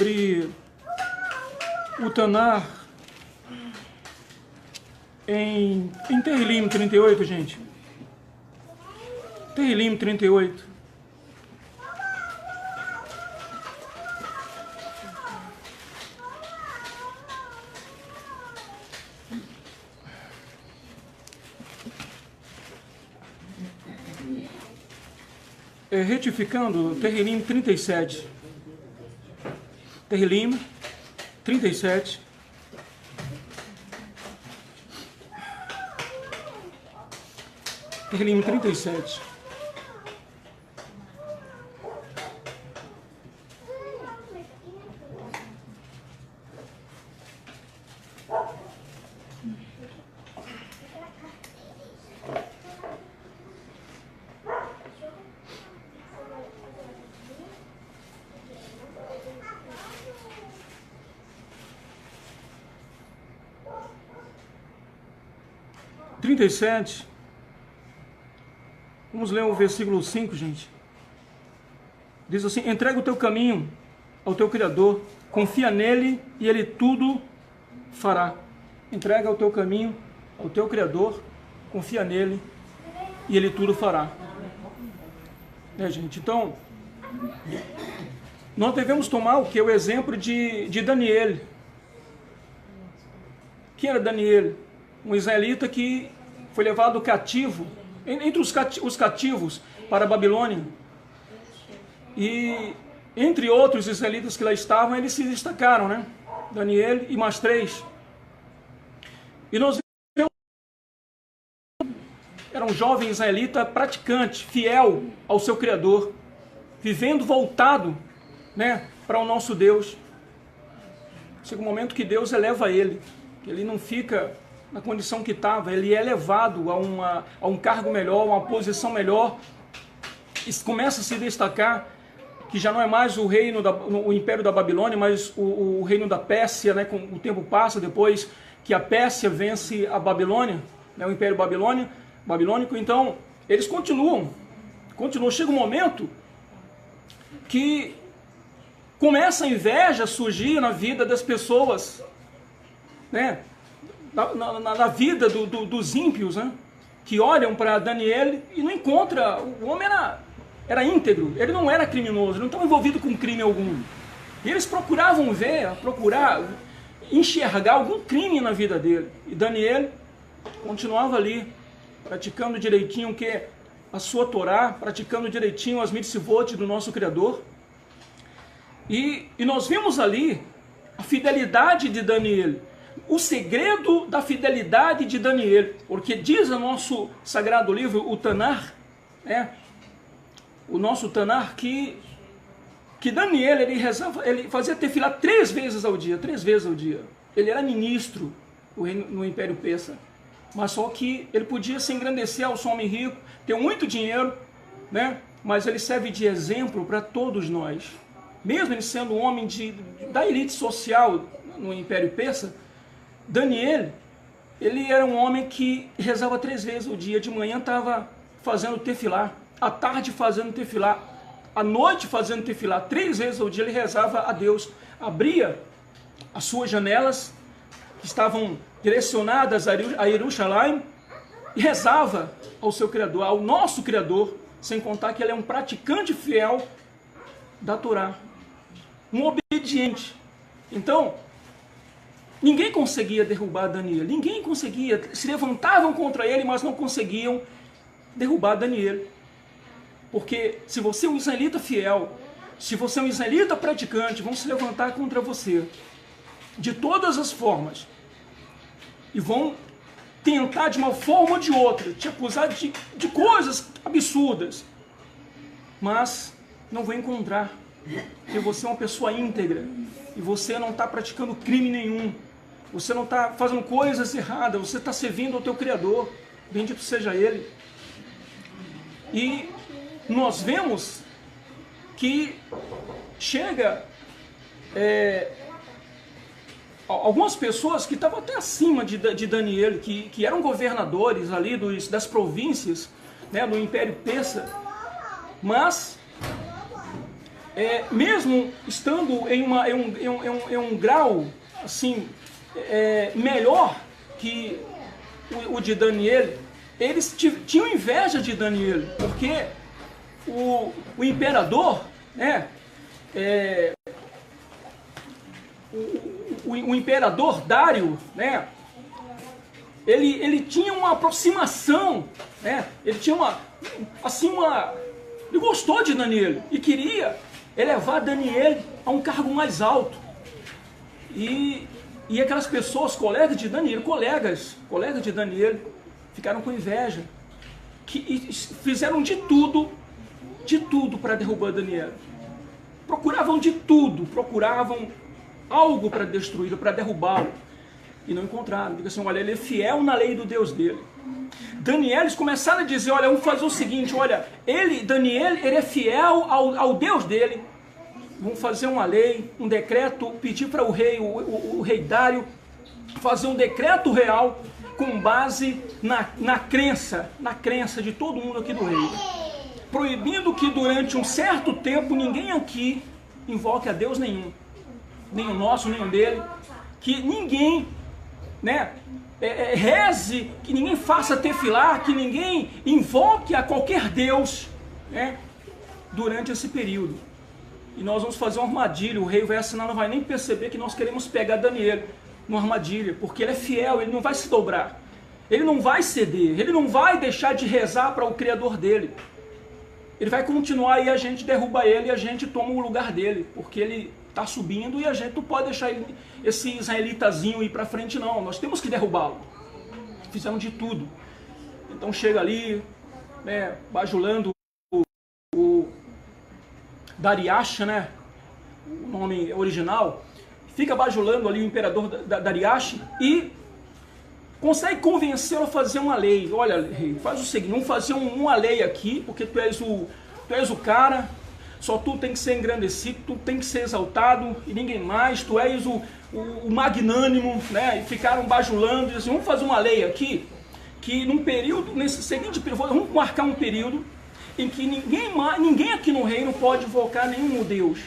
sobre o Tanar em Tehillim 38, gente. Tehillim 38. Retificando, Tehillim 37. Tehillim 37. Tehillim 37. Vamos ler o versículo 5, gente. Diz assim: entrega o teu caminho ao teu Criador, confia nele e ele tudo fará. Entrega o teu caminho ao teu Criador, confia nele e ele tudo fará. Gente? Então, nós devemos tomar o que? O exemplo de Daniel. Quem era Daniel? Um israelita que foi levado cativo, entre os cativos para a Babilônia. E entre outros israelitas que lá estavam, eles se destacaram, né? Daniel e mais 3. E nós vemos, era um jovem israelita praticante, fiel ao seu Criador, vivendo voltado, né, para o nosso Deus. Chega um momento que Deus eleva ele, que ele não fica na condição que estava, ele é elevado a um cargo melhor, uma posição melhor, e começa a se destacar, que já não é mais o reino, o império da Babilônia, mas o reino da Pérsia, né? Com o tempo passa, depois que a Pérsia vence a Babilônia, né? O império babilônico, então eles continuam, chega um momento que começa a inveja a surgir na vida das pessoas, né? Na vida dos ímpios, né? Que olham para Daniel e não encontra. O homem era íntegro, ele não era criminoso, ele não estava envolvido com crime algum. E eles procuravam enxergar algum crime na vida dele. E Daniel continuava ali, praticando direitinho a sua Torá, praticando direitinho as mitzvot do nosso Criador. E nós vimos ali a fidelidade de Daniel. O segredo da fidelidade de Daniel, porque diz o nosso sagrado livro, o Tanar, o nosso Tanar, que Daniel, ele fazia tefilá 3 vezes ao dia. Ele era ministro no Império Persa, mas só que ele podia se engrandecer ao homem rico, ter muito dinheiro, né? Mas ele serve de exemplo para todos nós. Mesmo ele sendo um homem da elite social no Império Persa, Daniel, ele era um homem que rezava 3 vezes ao dia. De manhã estava fazendo tefilá, à tarde fazendo tefilá, à noite fazendo tefilá. 3 vezes ao dia ele rezava a Deus. Abria as suas janelas, que estavam direcionadas a Jerusalém, e rezava ao seu Criador, ao nosso Criador, sem contar que ele é um praticante fiel da Torá, um obediente. Então, ninguém conseguia derrubar Daniel, ninguém conseguia, se levantavam contra ele, mas não conseguiam derrubar Daniel. Porque se você é um israelita fiel, se você é um israelita praticante, vão se levantar contra você de todas as formas e vão tentar de uma forma ou de outra te acusar de coisas absurdas, mas não vão encontrar, porque você é uma pessoa íntegra e você não está praticando crime nenhum. Você não está fazendo coisas erradas, você está servindo ao teu Criador, bendito seja Ele. E nós vemos que chega algumas pessoas que estavam até acima de Daniel, que eram governadores ali das províncias, né, do Império Persa, mas mesmo estando em um grau assim, melhor que o de Daniel, eles tinham inveja de Daniel, porque o imperador, né, o imperador Dário, né, ele tinha uma aproximação, né, ele gostou de Daniel e queria elevar Daniel a um cargo mais alto. E aquelas pessoas, colegas de Daniel, ficaram com inveja, e fizeram de tudo para derrubar Daniel. Procuravam de tudo, procuravam algo para destruí-lo, para derrubá-lo, e não encontraram. Diga assim, olha, ele é fiel na lei do Deus dele. Daniel, eles começaram a dizer, olha, vamos fazer o seguinte, olha, Daniel, ele é fiel ao Deus dele. Vamos fazer uma lei, um decreto, pedir para o rei Dário fazer um decreto real com base na crença de todo mundo aqui do reino, proibindo que durante um certo tempo ninguém aqui invoque a Deus nenhum, nem o nosso, nem o dele, que ninguém, né, reze, que ninguém faça tefilá, que ninguém invoque a qualquer Deus, né, durante esse período. E nós vamos fazer uma armadilha, o rei vai assinar, não vai nem perceber que nós queremos pegar Daniel numa armadilha, porque ele é fiel, ele não vai se dobrar, ele não vai ceder, ele não vai deixar de rezar para o Criador dele. Ele vai continuar e a gente derruba ele e a gente toma o lugar dele, porque ele está subindo e a gente não pode deixar esse israelitazinho ir para frente não, nós temos que derrubá-lo. Fizeram de tudo. Então chega ali, né, bajulando o Dariash, né, o nome original, fica bajulando ali o imperador Dariash e consegue convencê-lo a fazer uma lei. Olha, rei, faz o seguinte, vamos fazer uma lei aqui, porque tu és o cara, só tu tem que ser engrandecido, tu tem que ser exaltado e ninguém mais, tu és o magnânimo, né? E ficaram bajulando, e assim, vamos fazer uma lei aqui, que num período, nesse seguinte período, vamos marcar um período em que ninguém aqui no reino pode invocar nenhum Deus,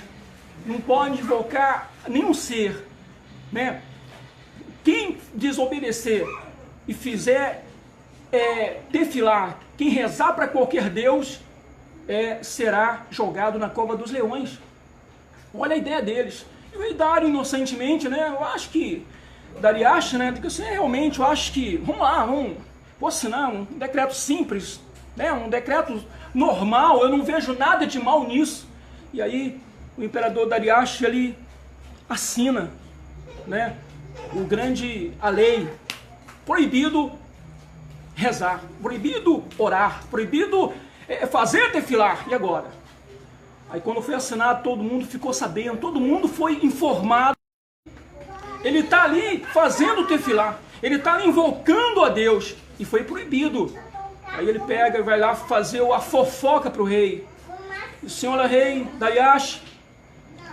não pode invocar nenhum ser, né? Quem desobedecer e fizer tefilá, quem rezar para qualquer Deus, será jogado na cova dos leões. Olha a ideia deles. E o rei Dário, inocentemente, né, eu acho que Dariash, né, assim, realmente, eu acho que, vou assinar um decreto simples, né, um decreto normal, eu não vejo nada de mal nisso. E aí, o imperador Dariash, ele assina, né, a lei, proibido rezar, proibido orar, proibido fazer tefilar. E agora? Aí quando foi assinado, todo mundo ficou sabendo, todo mundo foi informado. Ele está ali fazendo tefilar, ele está ali invocando a Deus, e foi proibido. Aí ele pega e vai lá fazer a fofoca para o rei. E, senhor rei Dariash,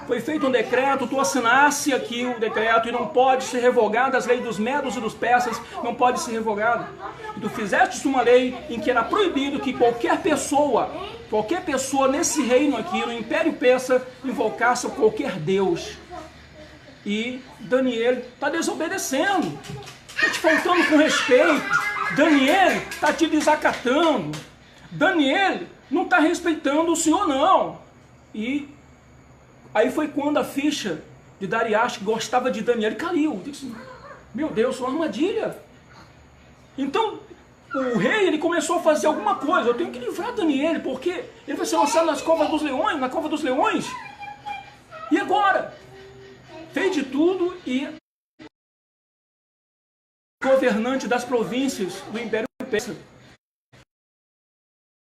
foi feito um decreto, tu assinasse aqui o decreto e não pode ser revogado, as leis dos medos e dos persas não pode ser revogado. E tu fizeste uma lei em que era proibido que qualquer pessoa nesse reino aqui, no Império Persa, invocasse qualquer Deus. E Daniel está desobedecendo, está te faltando com respeito, Daniel está te desacatando, Daniel não está respeitando o Senhor não. E aí foi quando a ficha de Dariash, que gostava de Daniel, caiu. Disse, meu Deus, uma armadilha. Então, o rei, ele começou a fazer alguma coisa. Eu tenho que livrar Daniel, porque ele vai ser lançado na cova dos leões. E agora? Fez de tudo e governante das províncias do Império Persa.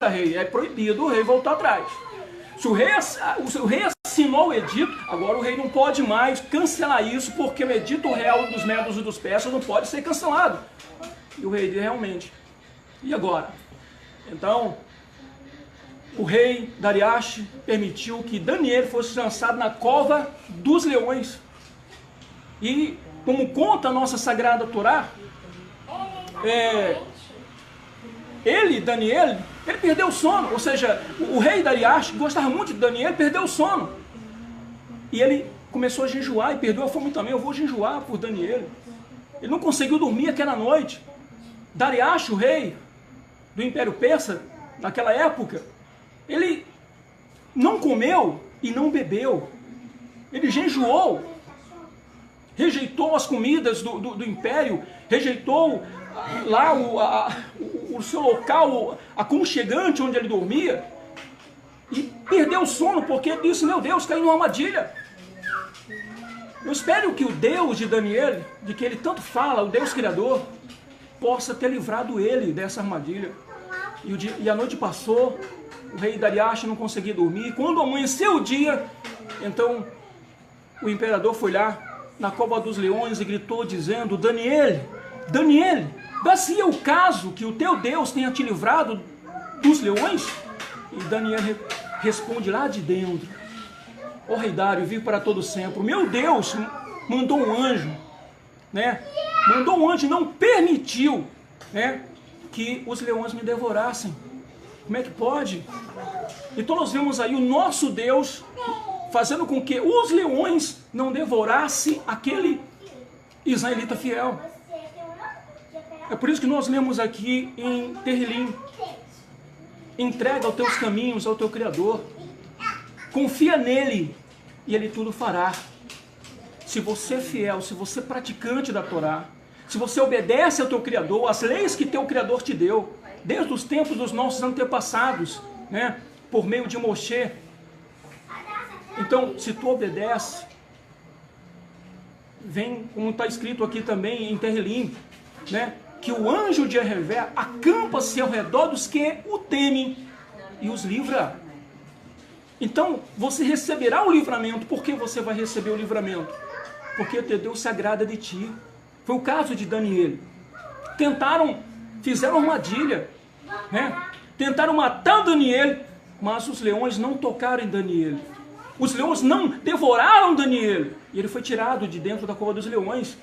Rei, é proibido o rei voltar atrás. Se o rei assinou o edito, agora o rei não pode mais cancelar isso, porque o edito real dos medos e dos persas não pode ser cancelado. E o rei realmente. E agora? Então, o rei Dariash permitiu que Daniel fosse lançado na cova dos leões. E, como conta a nossa Sagrada Torá, Daniel, Ele perdeu o sono, ou seja, o rei Dariash, que gostava muito de Daniel, perdeu o sono. E ele começou a jejuar e perdeu a fome também. Eu vou jejuar por Daniel. Ele não conseguiu dormir aquela noite. Dariash, o rei do Império Persa, naquela época, ele não comeu e não bebeu. Ele jejuou, rejeitou as comidas do império, rejeitou lá o seu local aconchegante onde ele dormia, e perdeu o sono porque ele disse: meu Deus, caí numa armadilha. Eu espero que o Deus de Daniel, de que ele tanto fala, o Deus Criador, possa ter livrado ele dessa armadilha. E a noite passou, o rei Dariash não conseguia dormir. Quando amanheceu o dia, então o imperador foi lá na cova dos leões e gritou dizendo: Daniel, Daniel, dá-se o caso que o teu Deus tenha te livrado dos leões? E Daniel responde lá de dentro: ó rei Dário, vive para todo sempre. Meu Deus mandou um anjo, né? Mandou um anjo e não permitiu, né, que os leões me devorassem. Como é que pode? Então nós vemos aí o nosso Deus fazendo com que os leões não devorassem aquele israelita fiel. É por isso que nós lemos aqui em Terrilim: entrega os teus caminhos ao teu Criador, confia nele e ele tudo fará. Se você é fiel, se você é praticante da Torá, se você obedece ao teu Criador, às leis que teu Criador te deu, desde os tempos dos nossos antepassados, né, por meio de Moshe. Então, se tu obedece, vem, como está escrito aqui também em Terrilim, né, que o anjo de Jeová acampa-se ao redor dos que o temem e os livra. Então, você receberá o livramento. Por que você vai receber o livramento? Porque teu Deus se agrada de ti. Foi o caso de Daniel. Fizeram armadilha, né? Tentaram matar Daniel, mas os leões não tocaram em Daniel. Os leões não devoraram Daniel. E ele foi tirado de dentro da cova dos leões.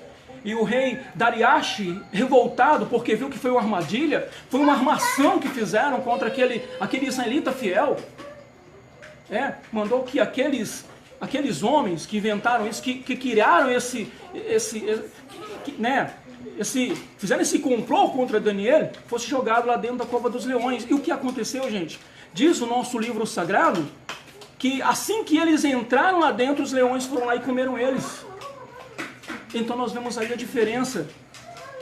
E o rei Dariash, revoltado porque viu que foi uma armadilha, foi uma armação que fizeram contra aquele israelita fiel, mandou que aqueles homens que inventaram isso, que criaram fizeram esse complô contra Daniel, fosse jogado lá dentro da cova dos leões. E o que aconteceu, gente? Diz o nosso livro sagrado que assim que eles entraram lá dentro, os leões foram lá e comeram eles. Então nós vemos aí a diferença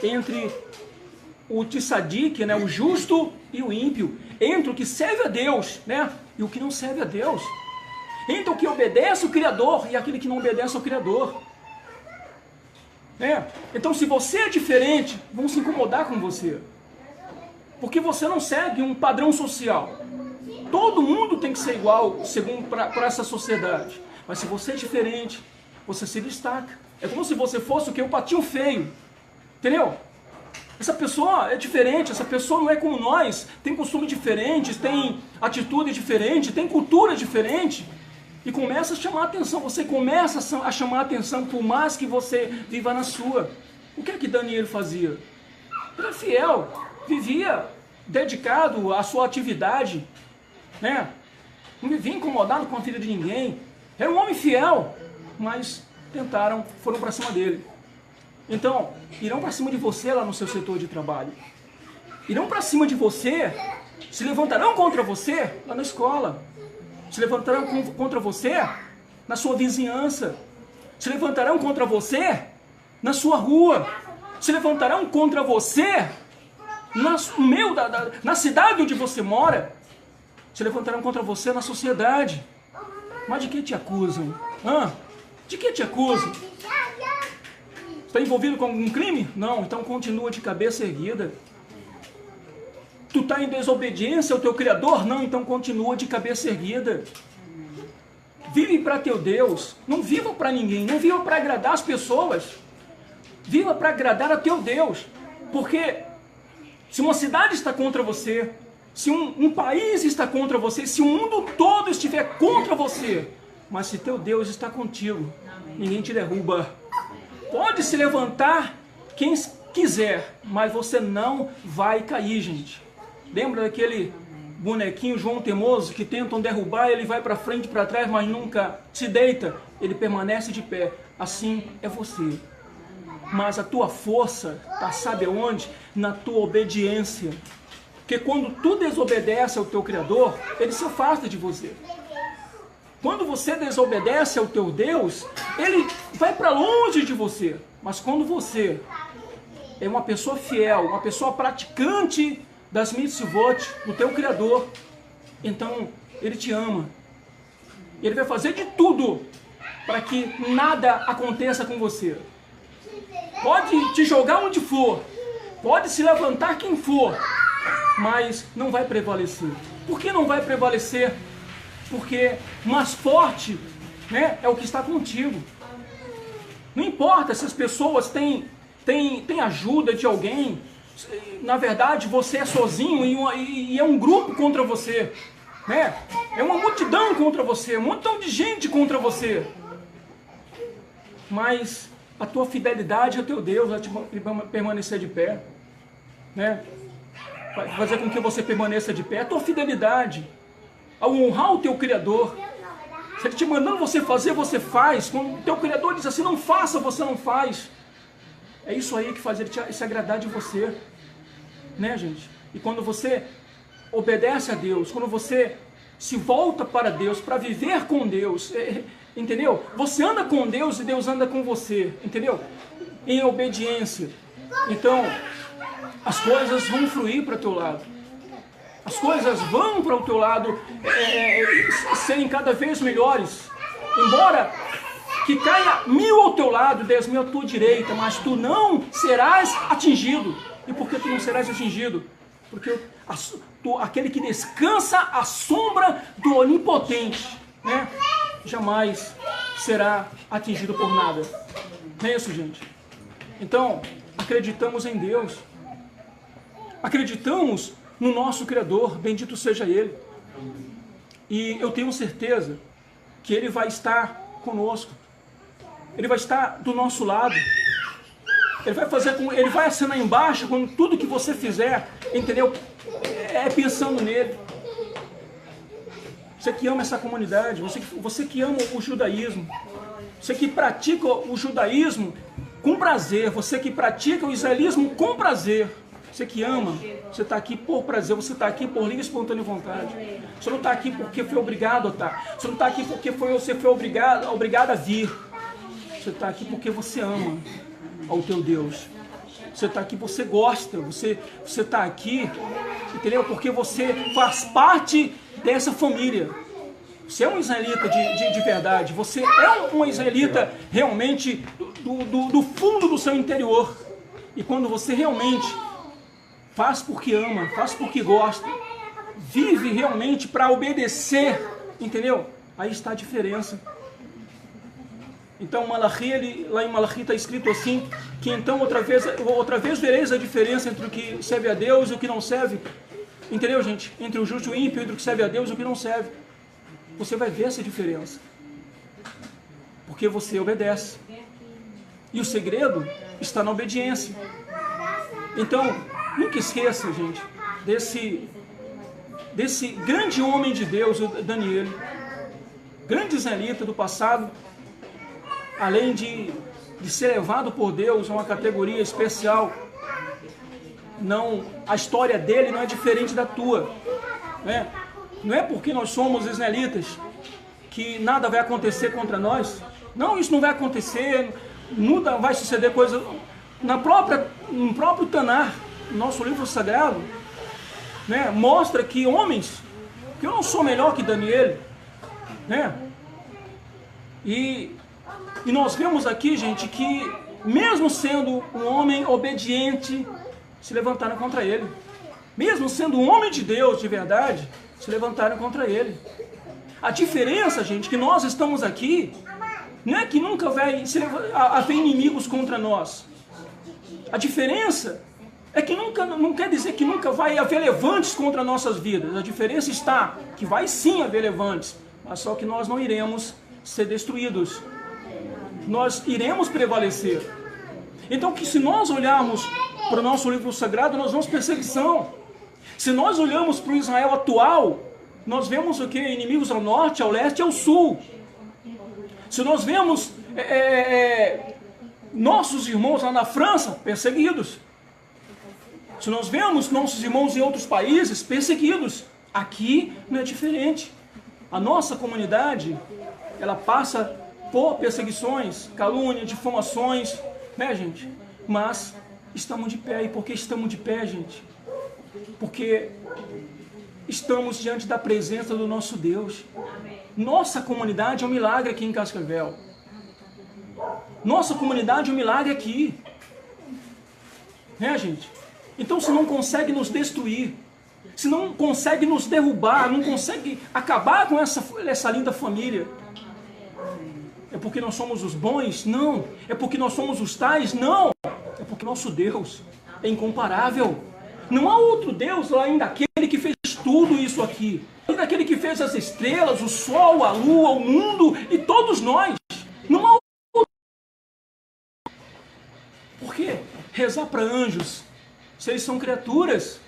entre o tzadik, né, o justo, e o ímpio, entre o que serve a Deus, né, e o que não serve a Deus, entre o que obedece ao Criador e aquele que não obedece ao Criador. Então, se você é diferente, vão se incomodar com você, porque você não segue um padrão social. Todo mundo tem que ser igual segundo para essa sociedade, mas se você é diferente, você se destaca. É como se você fosse o que? Um patinho feio. Entendeu? Essa pessoa é diferente, essa pessoa não é como nós, tem costumes diferentes, tem atitude diferente, tem cultura diferente. E começa a chamar a atenção, você começa a chamar a atenção por mais que você viva na sua. O que é que Daniel fazia? Ele era fiel, vivia dedicado à sua atividade, né? Não vivia incomodado com a vida de ninguém. Era um homem fiel, mas foram para cima dele. Então, irão para cima de você lá no seu setor de trabalho. Irão para cima de você, se levantarão contra você lá na escola. Se levantarão contra você na sua vizinhança. Se levantarão contra você na sua rua. Se levantarão contra você no meio na cidade onde você mora. Se levantarão contra você na sociedade. Mas de que te acusam? De que te acusam? Está envolvido com algum crime? Não, então continua de cabeça erguida. Tu está em desobediência ao teu Criador? Não, então continua de cabeça erguida. Vive para teu Deus. Não viva para ninguém. Não viva para agradar as pessoas. Viva para agradar a teu Deus. Porque se uma cidade está contra você, se um país está contra você, se o mundo todo estiver contra você, mas se teu Deus está contigo, ninguém te derruba. Pode se levantar quem quiser, mas você não vai cair, gente. Lembra bonequinho João Teimoso, que tentam derrubar, ele vai para frente e para trás, mas nunca se deita, ele permanece de pé. Assim é você. Mas a tua força está, sabe onde? Na tua obediência. Porque quando tu desobedece ao teu Criador, ele se afasta de você. Quando você desobedece ao teu Deus, ele vai para longe de você. Mas quando você é uma pessoa fiel, uma pessoa praticante das mitzvot do teu Criador, então ele te ama. Ele vai fazer de tudo para que nada aconteça com você. Pode te jogar onde for, pode se levantar quem for, mas não vai prevalecer. Por que não vai prevalecer? Porque mais forte, né, é o que está contigo. Não importa se as pessoas têm ajuda de alguém, na verdade você é sozinho e é um grupo contra você, né? É uma multidão contra você, um montão de gente contra você. Mas a tua fidelidade ao teu Deus vai te permanecer de pé, né? Vai fazer com que você permaneça de pé. A tua fidelidade ao honrar o teu Criador. Se ele te mandando você fazer, você faz. Quando o teu Criador diz assim, não faça, você não faz. É isso aí que faz ele se agradar de você, né, gente? E quando você obedece a Deus, quando você se volta para Deus, para viver com Deus, entendeu? Você anda com Deus e Deus anda com você, entendeu? Em obediência. Então, as coisas vão fluir para o teu lado. As coisas vão para o teu lado serem cada vez melhores. Embora que caia 1000 ao teu lado, 10.000 à tua direita, mas tu não serás atingido. E por que tu não serás atingido? Porque aquele que descansa à sombra do Onipotente, né, jamais será atingido por nada. Não é isso, gente? Então, acreditamos em Deus. Acreditamos no nosso Criador, bendito seja Ele. E eu tenho certeza que Ele vai estar conosco. Ele vai estar do nosso lado. Ele vai assinar embaixo quando tudo que você fizer, entendeu? É pensando nele. Você que ama essa comunidade, você que ama o judaísmo, você que pratica o judaísmo com prazer, você que pratica o israelismo com prazer, você que ama, você está aqui por prazer, você está aqui por livre e espontânea vontade. Você não está aqui porque foi obrigado a estar. Você não está aqui porque você foi obrigado a vir. Você está aqui porque você ama ao teu Deus. Você está aqui porque você gosta. Você está aqui, entendeu? Porque você faz parte dessa família. Você é um israelita de verdade. Você é um israelita realmente do fundo do seu interior. E quando você realmente faz porque ama, faz porque gosta, vive realmente para obedecer, entendeu? Aí está a diferença. Então Malachi, lá em Malachi está escrito assim, que então outra vez vereis a diferença entre o que serve a Deus e o que não serve. Entendeu, gente? Entre o justo e o ímpio, entre o que serve a Deus e o que não serve. Você vai ver essa diferença. Porque você obedece. E o segredo está na obediência. Então, nunca esqueça, gente, desse grande homem de Deus, o Daniel, grande israelita do passado, além de ser levado por Deus a uma categoria especial. Não, a história dele não é diferente da tua, né? Não é porque nós somos israelitas que nada vai acontecer contra nós. Não, isso não vai acontecer, não vai suceder coisa. No próprio Tanar, nosso livro sagrado, né, mostra que homens, que eu não sou melhor que Daniel, né? E nós vemos aqui, gente, que mesmo sendo um homem obediente, se levantaram contra ele. Mesmo sendo um homem de Deus de verdade, se levantaram contra ele. A diferença, gente, que nós estamos aqui, não é que nunca vai haver inimigos contra nós. A diferença é que não quer dizer que nunca vai haver levantes contra nossas vidas. A diferença está que vai sim haver levantes, mas só que nós não iremos ser destruídos. Nós iremos prevalecer. Então, que se nós olharmos para o nosso livro sagrado, nós vemos perseguição. Se nós olhamos para o Israel atual, nós vemos o que? Inimigos ao norte, ao leste e ao sul. Se nós vemos nossos irmãos lá na França, perseguidos. Se nós vemos nossos irmãos em outros países, perseguidos. Aqui não é diferente. A nossa comunidade, ela passa por perseguições, calúnia, difamações, né, gente? Mas estamos de pé. E por que estamos de pé, gente? Porque estamos diante da presença do nosso Deus. Nossa comunidade é um milagre aqui em Cascavel. Nossa comunidade é um milagre aqui. Né, gente? Então, se não consegue nos destruir, se não consegue nos derrubar, não consegue acabar com essa linda família, é porque nós somos os bons? Não. É porque nós somos os tais? Não. É porque nosso Deus é incomparável. Não há outro Deus além daquele que fez tudo isso aqui. Além daquele que fez as estrelas, o sol, a lua, o mundo e todos nós. Não há outro. Por quê? Rezar para anjos, se eles são criaturas.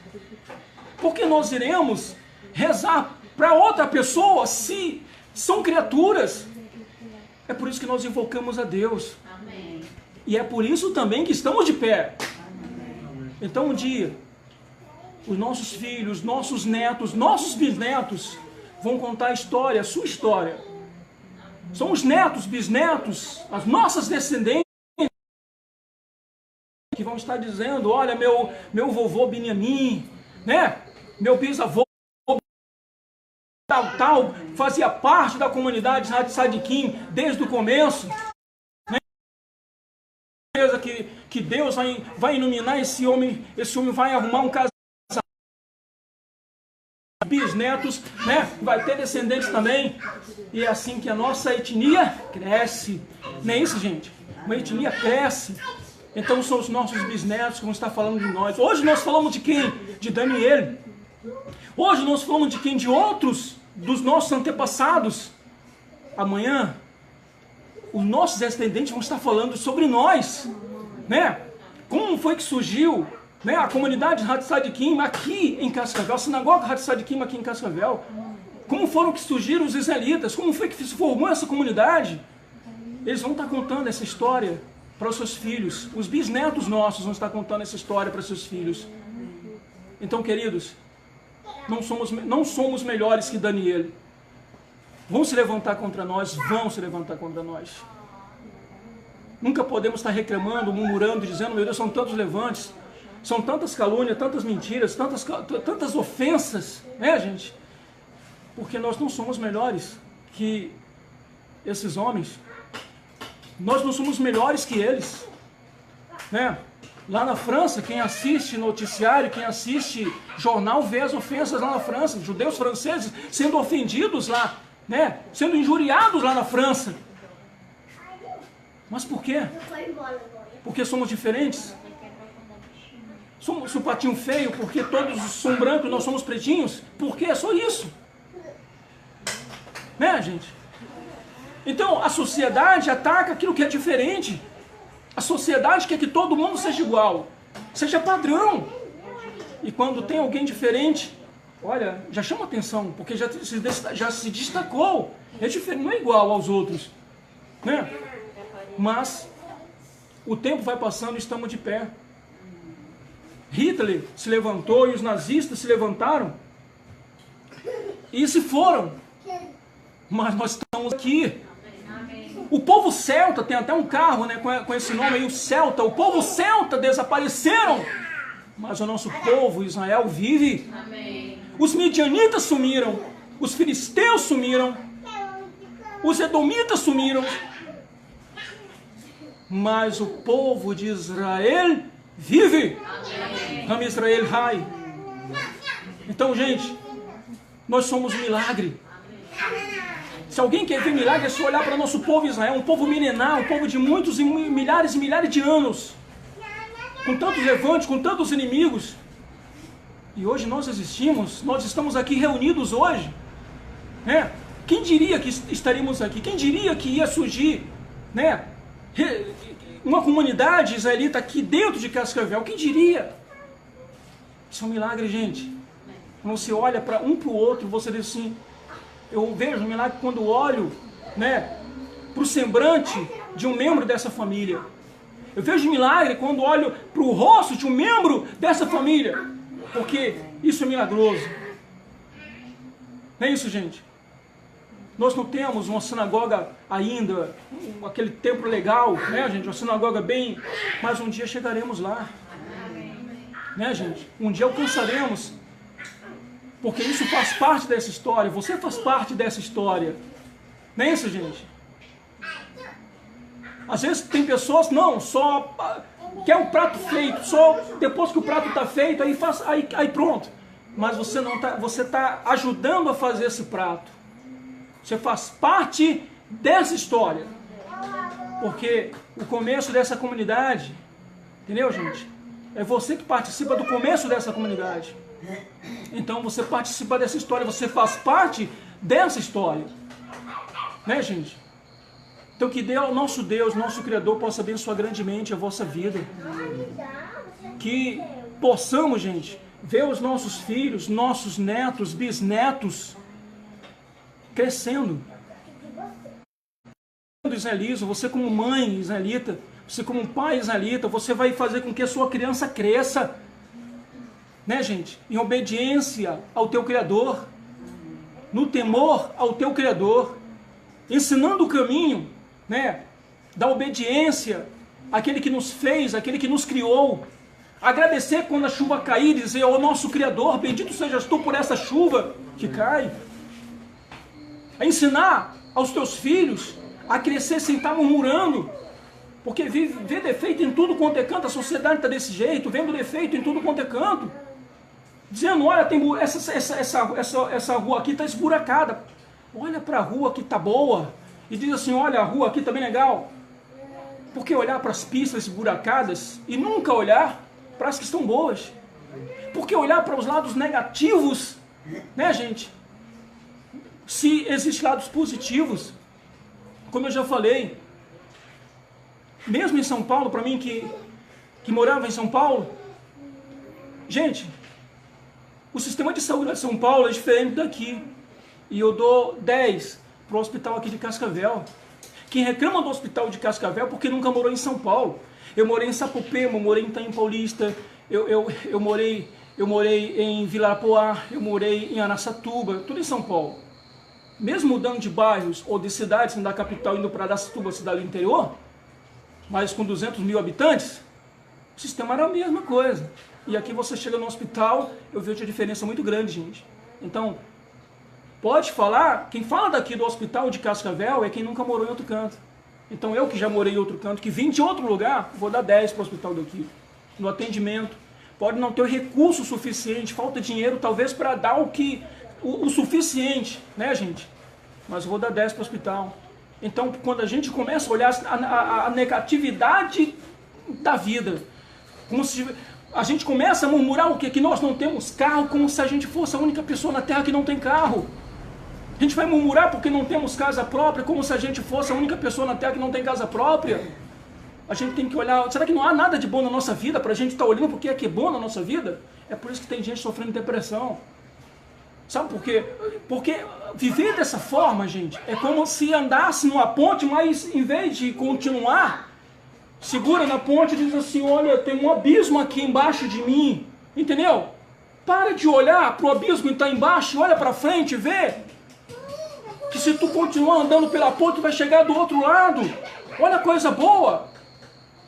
Por que nós iremos rezar para outra pessoa se são criaturas? É por isso que nós invocamos a Deus. Amém. E é por isso também que estamos de pé. Amém. Então um dia, os nossos filhos, nossos netos, nossos bisnetos vão contar a história, a sua história. São os netos, bisnetos, as nossas descendentes que vão estar dizendo, olha, meu vovô Benjamim, né? Meu bisavô tal, fazia parte da comunidade de Sadiquim desde o começo. Né? Que Deus vai iluminar esse homem vai arrumar um casamento. Bisnetos, né? Vai ter descendentes também. E é assim que a nossa etnia cresce. Não é isso, gente? Uma etnia cresce. Então são os nossos bisnetos que vão estar falando de nós. Hoje nós falamos de quem? De Daniel. Hoje nós falamos de quem? De outros, dos nossos antepassados. Amanhã, os nossos descendentes vão estar falando sobre nós, né? Como foi que surgiu, né, a comunidade Hatzadikim aqui em Cascavel, a sinagoga Hatzadikim aqui em Cascavel? Como foram que surgiram os israelitas? Como foi que se formou essa comunidade? Eles vão estar contando essa história para os seus filhos. Os bisnetos nossos vão estar contando essa história para os seus filhos. Então, queridos, não somos melhores que Daniel. Vão se levantar contra nós, vão se levantar contra nós. Nunca podemos estar reclamando, murmurando, dizendo, meu Deus, são tantos levantes, são tantas calúnias, tantas mentiras, tantas ofensas, né, gente? Porque nós não somos melhores que esses homens. Nós não somos melhores que eles, né? Lá na França, quem assiste noticiário, quem assiste jornal, vê as ofensas lá na França. Judeus franceses sendo ofendidos lá, né? Sendo injuriados lá na França. Mas por quê? Porque somos diferentes? Somos um patinho feio porque todos são brancos e nós somos pretinhos? Por quê? É só isso. Né, gente? Então, a sociedade ataca aquilo que é diferente. A sociedade quer que todo mundo seja igual, seja padrão. E quando tem alguém diferente, olha, já chama atenção, porque já se destacou. É diferente, não é igual aos outros, né? Mas o tempo vai passando e estamos de pé. Hitler se levantou e os nazistas se levantaram e se foram. Mas nós estamos aqui. O povo celta, tem até um carro, né, com esse nome aí, o celta. O povo celta desapareceram, mas o nosso povo, Israel, vive. Amém. Os midianitas sumiram, os filisteus sumiram, os edomitas sumiram, mas o povo de Israel vive. Am Israel Hai. Então, gente, nós somos um milagre. Se alguém quer ver milagre, é só olhar para o nosso povo Israel, um povo milenar, um povo de muitos e milhares de anos, com tantos levantes, com tantos inimigos. E hoje nós existimos, nós estamos aqui reunidos hoje. Né? Quem diria que estaríamos aqui? Quem diria que ia surgir, né, uma comunidade israelita aqui dentro de Cascavel? Quem diria? Isso é um milagre, gente. Quando você olha para um para o outro, você diz assim, eu vejo um milagre quando olho, né, para o semblante de um membro dessa família. Eu vejo milagre quando olho para o rosto de um membro dessa família, porque isso é milagroso. Não é isso, gente? Nós não temos uma sinagoga ainda, aquele templo legal, né, gente? Uma sinagoga bem... Mas um dia chegaremos lá. Né, gente? Um dia alcançaremos. Porque isso faz parte dessa história. Você faz parte dessa história. Não é isso, gente? Às vezes tem pessoas, não, só quer um prato feito, só depois que o prato está feito, aí pronto. Mas você não tá, você está ajudando a fazer esse prato. Você faz parte dessa história. Porque o começo dessa comunidade, entendeu, gente? É você que participa do começo dessa comunidade. Então você participa dessa história, você faz parte dessa história. Né, gente? Então que nosso Deus, nosso Criador, possa abençoar grandemente a vossa vida. Que possamos, gente, ver os nossos filhos, nossos netos, bisnetos crescendo. Israelita, você como mãe israelita, você como pai israelita, você vai fazer com que a sua criança cresça, né, gente? Em obediência ao teu Criador, no temor ao teu Criador, ensinando o caminho, né, da obediência àquele que nos fez, àquele que nos criou. Agradecer quando a chuva cair, dizer, ó nosso Criador, bendito sejas tu por essa chuva que cai. A ensinar aos teus filhos a crescer sem estar murmurando, porque vê defeito em tudo quanto é canto, a sociedade está desse jeito, vendo defeito em tudo quanto é canto, dizendo, olha, tem essa rua aqui está esburacada, olha para a rua que está boa, e diz assim, olha, a rua aqui está bem legal. Por que olhar para as pistas esburacadas e nunca olhar para as que estão boas? Por que olhar para os lados negativos, né, gente? Se existem lados positivos, como eu já falei, mesmo em São Paulo, para mim que morava em São Paulo, gente, o sistema de saúde de São Paulo é diferente daqui. E eu dou 10 para o hospital aqui de Cascavel. Quem reclama do hospital de Cascavel porque nunca morou em São Paulo. Eu morei em Sapopema, eu morei em Itaim Paulista, eu morei em Virapuá, eu morei em Araçatuba, tudo em São Paulo. Mesmo mudando de bairros ou de cidades, da capital indo para Araçatuba, cidade do interior, mas com 200 mil habitantes, o sistema era a mesma coisa. E aqui você chega no hospital, eu vejo a diferença muito grande, gente. Então, pode falar, quem fala daqui do hospital de Cascavel é quem nunca morou em outro canto. Então eu que já morei em outro canto, que vim de outro lugar, vou dar 10 para o hospital daqui. No atendimento, pode não ter recurso suficiente, falta dinheiro talvez para dar o suficiente, né, gente? Mas eu vou dar 10 para o hospital. Então quando a gente começa a olhar a negatividade da vida, como se a gente começa a murmurar o quê? Que nós não temos carro, como se a gente fosse a única pessoa na Terra que não tem carro. A gente vai murmurar porque não temos casa própria, como se a gente fosse a única pessoa na Terra que não tem casa própria. A gente tem que olhar, será que não há nada de bom na nossa vida para a gente estar olhando porque é que é bom na nossa vida? É por isso que tem gente sofrendo depressão. Sabe por quê? Porque viver dessa forma, gente, é como se andasse numa ponte, mas em vez de continuar, segura na ponte e diz assim, olha, tem um abismo aqui embaixo de mim. Entendeu? Para de olhar para o abismo que está embaixo, olha para frente e vê que se tu continuar andando pela ponte, tu vai chegar do outro lado. Olha a coisa boa.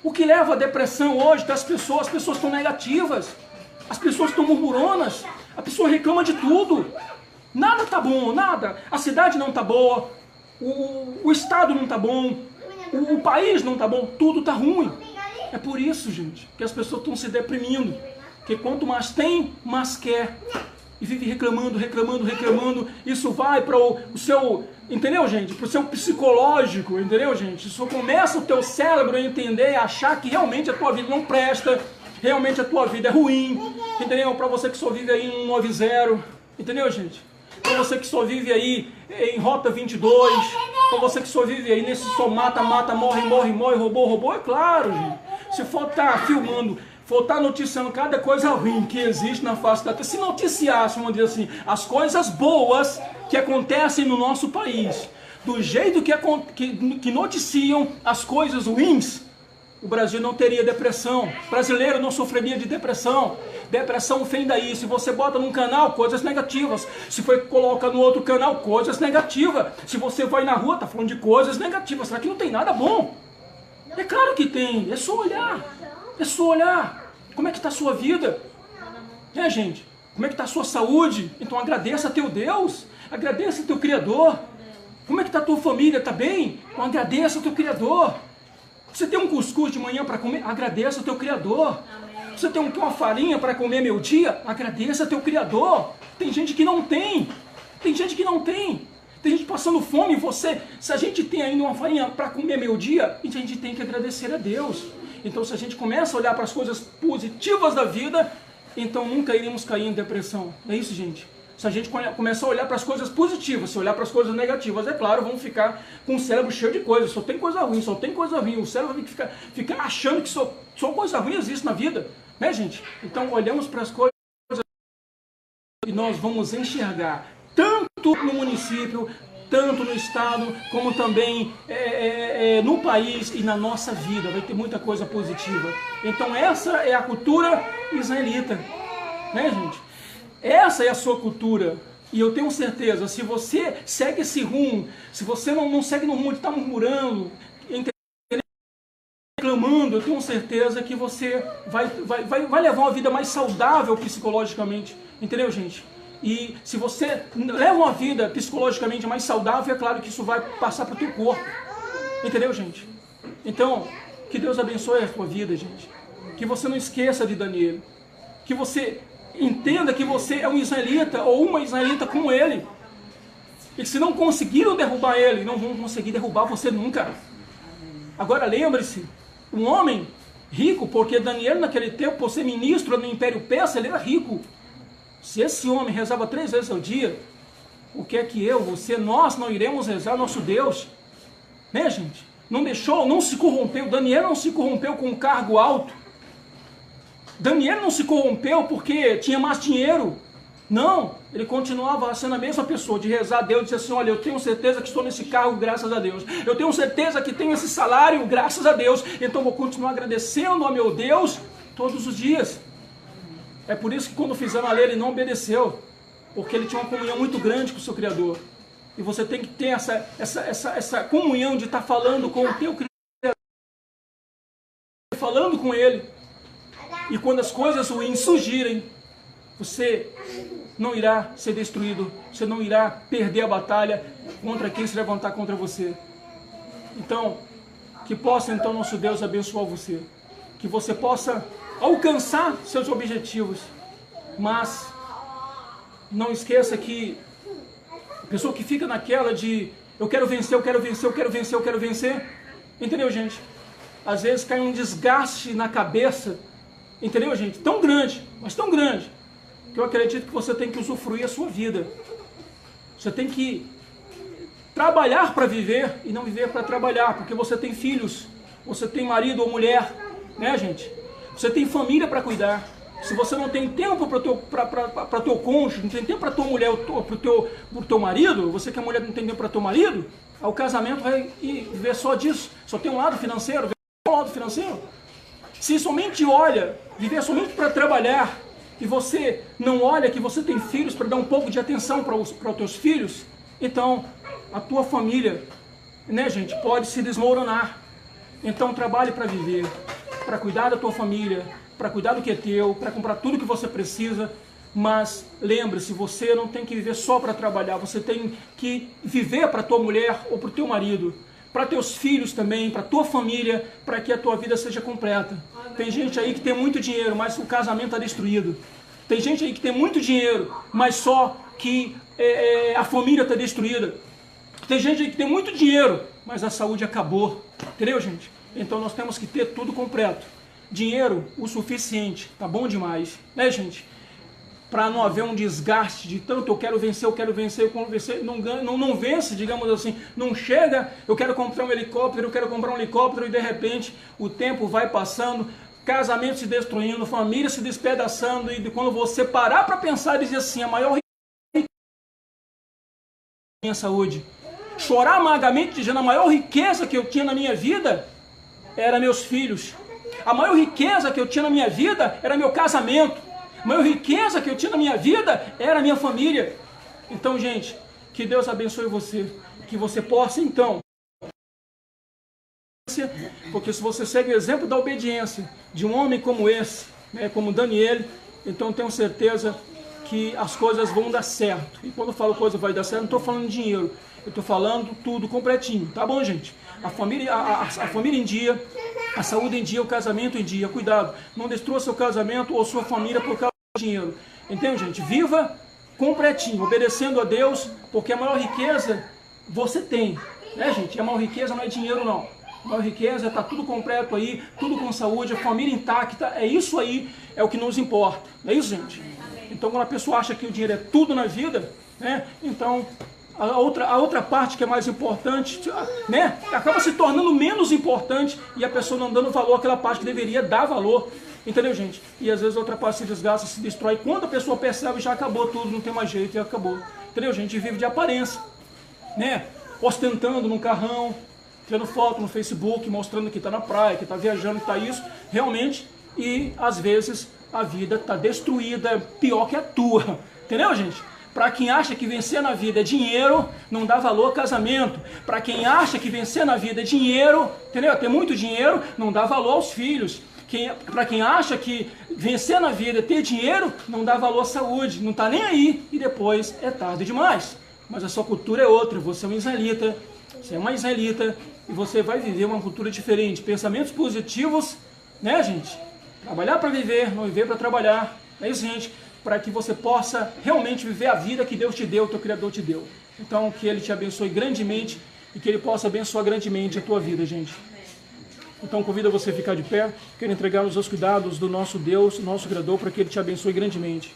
O que leva à depressão hoje das pessoas, as pessoas estão negativas, as pessoas estão murmuronas, a pessoa reclama de tudo. Nada está bom, nada. A cidade não está boa, o estado não está bom, o país não está bom, tudo está ruim. É por isso, gente, que as pessoas estão se deprimindo. Porque quanto mais tem, mais quer. E vive reclamando, isso vai para o seu, entendeu, gente? Para o seu psicológico, entendeu, gente? Isso começa o teu cérebro a entender e achar que realmente a tua vida não presta, realmente a tua vida é ruim, entendeu? Para você que só vive aí em 90, entendeu, gente? Para você que só vive aí em Rota 22, para você que só vive aí nesse só mata, morre, roubou, é claro, gente. Se for estar filmando for estar noticiando cada coisa ruim que existe na face da terra, se noticiasse, vamos dizer assim, as coisas boas que acontecem no nosso país, do jeito que noticiam as coisas ruins, o Brasil não teria depressão, o brasileiro não sofreria de depressão. Depressão vem daí. Se você bota num canal, coisas negativas. Se você coloca no outro canal, coisas negativas. Se você vai na rua, tá falando de coisas negativas. Será que não tem nada bom? É claro que tem. É só olhar. É só olhar. Como é que está a sua vida? Gente? Como é que está a sua saúde? Então agradeça a teu Deus. Agradeça a teu Criador. Como é que está a tua família? Está bem? Então agradeça ao teu Criador. Você tem um cuscuz de manhã para comer? Agradeça ao teu Criador. Amém. Você tem uma farinha para comer meio-dia? Agradeça ao teu Criador. Tem gente que não tem. Tem gente que não tem. Tem gente passando fome. Se a gente tem ainda uma farinha para comer meio-dia, a gente tem que agradecer a Deus. Então, se a gente começa a olhar para as coisas positivas da vida, então nunca iremos cair em depressão. É isso, gente. Se a gente começar a olhar para as coisas positivas, se olhar para as coisas negativas, é claro, vamos ficar com o cérebro cheio de coisas. Só tem coisa ruim, só tem coisa ruim. O cérebro vai ficar achando que só coisa ruim existe na vida. Né, gente? Então, olhamos para as coisas e nós vamos enxergar, tanto no município, tanto no estado, como também no país e na nossa vida. Vai ter muita coisa positiva. Então, essa é a cultura israelita. Né, gente? Essa é a sua cultura, e eu tenho certeza, se você segue esse rumo, se você não segue no rumo de estar murmurando, reclamando, eu tenho certeza que você vai levar uma vida mais saudável psicologicamente, entendeu, gente? E se você leva uma vida psicologicamente mais saudável, é claro que isso vai passar para o teu corpo, entendeu, gente? Então, que Deus abençoe a tua vida, gente, que você não esqueça de Daniel, que você entenda que você é um israelita ou uma israelita como ele. E se não conseguiram derrubar ele, não vão conseguir derrubar você nunca. Agora lembre-se, um homem rico, porque Daniel naquele tempo, por ser ministro no Império Persa, ele era rico. Se esse homem rezava 3 vezes ao dia, o que é que nós não iremos rezar nosso Deus? Né, gente? Não se corrompeu, Daniel não se corrompeu com um cargo alto. Daniel não se corrompeu porque tinha mais dinheiro. Não, ele continuava sendo a mesma pessoa, de rezar a Deus, de dizer assim, olha, eu tenho certeza que estou nesse cargo, graças a Deus. Eu tenho certeza que tenho esse salário, graças a Deus. Então vou continuar agradecendo ao meu Deus todos os dias. É por isso que quando fizeram a lei, ele não obedeceu. Porque ele tinha uma comunhão muito grande com o seu Criador. E você tem que ter essa comunhão de estar falando com o teu Criador. Falando com ele. E quando as coisas ruins surgirem, você não irá ser destruído, você não irá perder a batalha contra quem se levantar contra você. Então, que possa então nosso Deus abençoar você, que você possa alcançar seus objetivos, mas não esqueça que a pessoa que fica naquela de eu quero vencer, eu quero vencer, eu quero vencer, eu quero vencer, entendeu, gente? Às vezes cai um desgaste na cabeça. Entendeu, gente? Tão grande, mas tão grande, que eu acredito que você tem que usufruir a sua vida. Você tem que trabalhar para viver e não viver para trabalhar, porque você tem filhos, você tem marido ou mulher, né, gente? Você tem família para cuidar. Se você não tem tempo para teu cônjuge, não tem tempo para tua mulher, para o teu marido, você que a mulher não tem tempo para teu marido, o casamento vai viver só disso. Só tem um lado financeiro, Se somente viver somente para trabalhar, e você não olha que você tem filhos para dar um pouco de atenção para os teus filhos, então a tua família, né, gente, pode se desmoronar. Então trabalhe para viver, para cuidar da tua família, para cuidar do que é teu, para comprar tudo que você precisa, mas lembre-se, você não tem que viver só para trabalhar, você tem que viver para tua mulher ou para o teu marido, para teus filhos também, para tua família, para que a tua vida seja completa. Tem gente aí que tem muito dinheiro, mas o casamento está destruído. Tem gente aí que tem muito dinheiro, mas só que a família está destruída. Tem gente aí que tem muito dinheiro, mas a saúde acabou. Entendeu, gente? Então nós temos que ter tudo completo. Dinheiro o suficiente, tá bom demais, né, gente? Para não haver um desgaste de tanto eu quero vencer, eu quero vencer, não vence, digamos assim, não chega, eu quero comprar um helicóptero e de repente o tempo vai passando, casamento se destruindo, família se despedaçando, e quando você parar para pensar e dizer assim, a maior riqueza é a minha saúde. Chorar amargamente dizendo, a maior riqueza que eu tinha na minha vida era meus filhos. A maior riqueza que eu tinha na minha vida era meu casamento. A maior riqueza que eu tinha na minha vida era a minha família. Então, gente, que Deus abençoe você. Que você possa, então, porque se você segue o exemplo da obediência de um homem como esse, né, como Daniel, então tenho certeza que as coisas vão dar certo. E quando eu falo coisa vai dar certo, não estou falando de dinheiro, eu estou falando tudo completinho, tá bom, gente? A família em dia, a saúde em dia, o casamento em dia. Cuidado, não destrua seu casamento ou sua família por causa do dinheiro. Entende, gente? Viva completinho, obedecendo a Deus, porque a maior riqueza você tem, né, gente? A maior riqueza não é dinheiro, não. A maior riqueza está tudo completo aí, tudo com saúde, a família intacta, é isso aí, é o que nos importa. É isso, gente? Então, quando a pessoa acha que o dinheiro é tudo na vida, né, então a outra parte que é mais importante, né, acaba se tornando menos importante e a pessoa não dando valor àquela parte que deveria dar valor. Entendeu, gente? E às vezes a outra parte se desgasta, se destrói. Quando a pessoa percebe, já acabou tudo, não tem mais jeito e acabou. Entendeu, gente? Vive de aparência, né? Ostentando num carrão, tirando foto no Facebook, mostrando que está na praia, que está viajando, que está isso, realmente, e às vezes a vida está destruída, pior que a tua, entendeu, gente? Para quem acha que vencer na vida é dinheiro, não dá valor ao casamento. Para quem acha que vencer na vida é dinheiro, entendeu? Ter muito dinheiro, não dá valor aos filhos. Para quem acha que vencer na vida é ter dinheiro, não dá valor à saúde, não está nem aí, e depois é tarde demais. Mas a sua cultura é outra, você é um israelita, você é uma israelita, e você vai viver uma cultura diferente. Pensamentos positivos, né, gente? Trabalhar para viver, não viver para trabalhar. É isso, gente, para que você possa realmente viver a vida que Deus te deu, o teu Criador te deu. Então, que Ele te abençoe grandemente e que Ele possa abençoar grandemente a tua vida, gente. Então, convido você a ficar de pé. Quero entregar os cuidados do nosso Deus, nosso Criador, para que Ele te abençoe grandemente.